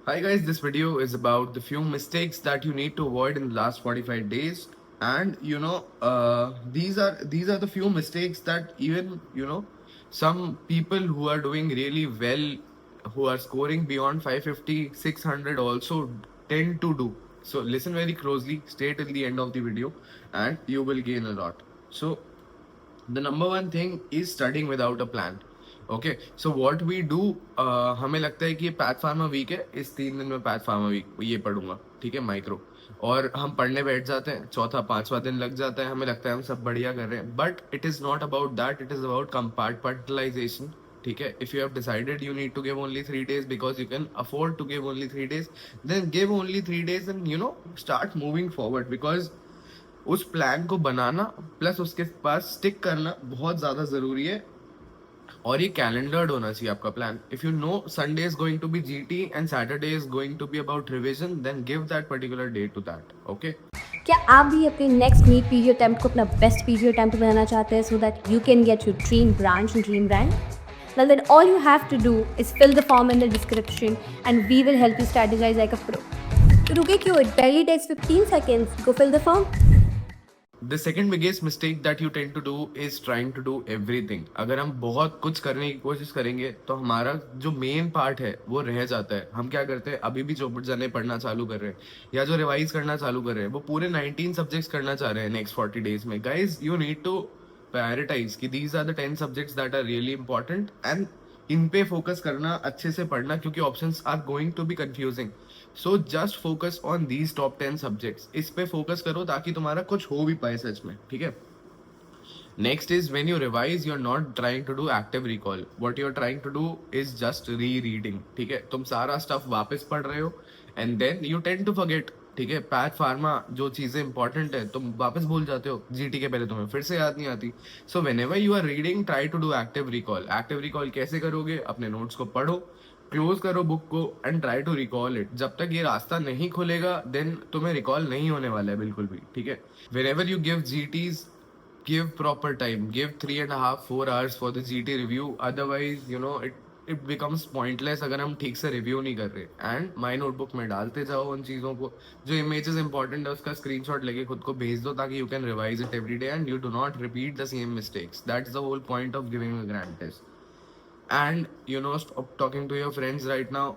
Hi guys, this video is about the few mistakes that you need to avoid in the last 45 days. And these are the few mistakes that even some people who are doing really well, who are scoring beyond 550, 600 also tend to do. So listen very closely, stay till the end of the video, and you will gain a lot. So the number one thing is studying without a plan. Okay so what we do, हमें लगता है कि ये path pharma week है, इस 3 दिन में path pharma week ये पढ़ूंगा, ठीक है, माइक्रो। और हम पढ़ने बैठ जाते हैं, चौथा पांचवा दिन लग जाता है, हमें लगता है हम सब बढ़िया कर रहे हैं, but it is not about that, it is about compartmentalisation. ठीक है, if you have decided you need to give only 3 days because you can afford to give only 3 days, then give only 3 days and start moving forward. Because उस plan को बनाना plus उसके पास stick करना बहुत ज्यादा जरूरी है, और ये कैलेंडर्ड होना चाहिए आपका plan. If you know Sunday is going to be GT and Saturday is going to be about revision, then give that particular day to that. Okay, क्या आप भी अपने नेक्स्ट नीट पीजी अटेम्प्ट को अपना बेस्ट पीजी अटेम्प्ट बनाना चाहते हैं so that you can get your dream branch and dream rank? Well, then all you have to do is fill the form in the description and we will help you strategize like a pro. तो रुके क्यों? It barely takes 15 seconds. Go fill the form. The second biggest mistake that you tend to do is trying to do everything. अगर हम बहुत कुछ करने की कोशिश करेंगे तो हमारा जो मेन पार्ट है वो रह जाता है। हम क्या करते हैं, अभी भी चौपट जाने पढ़ना चालू कर रहे हैं या जो रिवाइज करना चालू कर रहे हैं वो पूरे 19 सब्जेक्ट्स करना चाह रहे हैं नेक्स्ट 40 days में। Guys, you need to prioritise कि these are the 10 subjects that are really important, and इन पे फोकस करना, अच्छे से पढ़ना, क्योंकि options are going to be confusing. So just focus on these top 10 subjects, इस पे फोकस करो ताकि तुम्हारा कुछ हो भी पाए सच में, ठीक है। Next is when you revise, you are not trying to do active recall, what you are trying to do is just rereading. ठीक है, तुम सारा स्टफ वापस पढ़ रहे हो and then you tend to forget. ठीक है, पैथ फार्मा जो चीजें इंपॉर्टेंट है तुम वापस भूल जाते हो, जीटी के पहले तुम्हें फिर से याद नहीं आती। So whenever you are reading, try to do active recall. Active recall कैसे करोगे? अपने नोट्स को पढ़ो, क्लोज करो बुक को and try to recall it. जब तक ये रास्ता नहीं खुलेगा देन तुम्हें रिकॉल नहीं होने वाला है बिल्कुल भी, ठीक है। When ever you give जीटीज, give proper time, give 3.5-4 hours for the GT review, otherwise it becomes pointless अगर हम ठीक से रिव्यू नहीं कर रहे। एंड माई नोटबुक में डालते जाओ उन चीज़ों को, जो इमेजेस इंपॉर्टेंट है उसका स्क्रीनशॉट लेके खुद को भेज दो ताकि you can revise it every day and you do not repeat the same mistakes. That is the whole point of giving a grand test. And stop talking to your friends right now,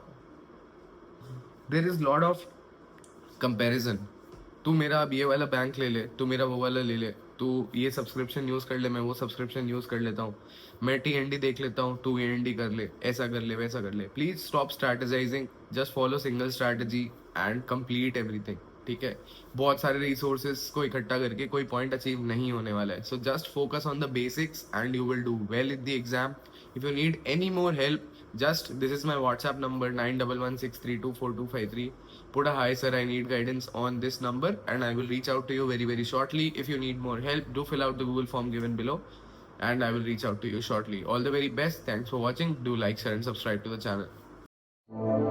there is lot of comparison। तू मेरा अब ये वाला bank ले ले, तू मेरा वो वाला ले ले, तू ये सब्सक्रिप्शन यूज कर ले, मैं वो सब्सक्रिप्शन यूज कर लेता हूँ, मैं टीएनडी देख लेता हूँ, तू एएनडी कर ले, ऐसा कर ले, वैसा कर ले। Please stop strategising, just follow single strategy and complete everything. ठीक है, बहुत सारे रिसोर्सेज को इकट्ठा करके कोई पॉइंट अचीव नहीं होने वाला है। सो just focus on the basics and you will do well in the exam. If you need any more help, just this is my WhatsApp number 9116324253. Put a hi sir, I need guidance on this number and I will reach out to you very very shortly. If you need more help, do fill out the Google form given below and I will reach out to you shortly. All the very best. Thanks for watching. Do like, share and subscribe to the channel.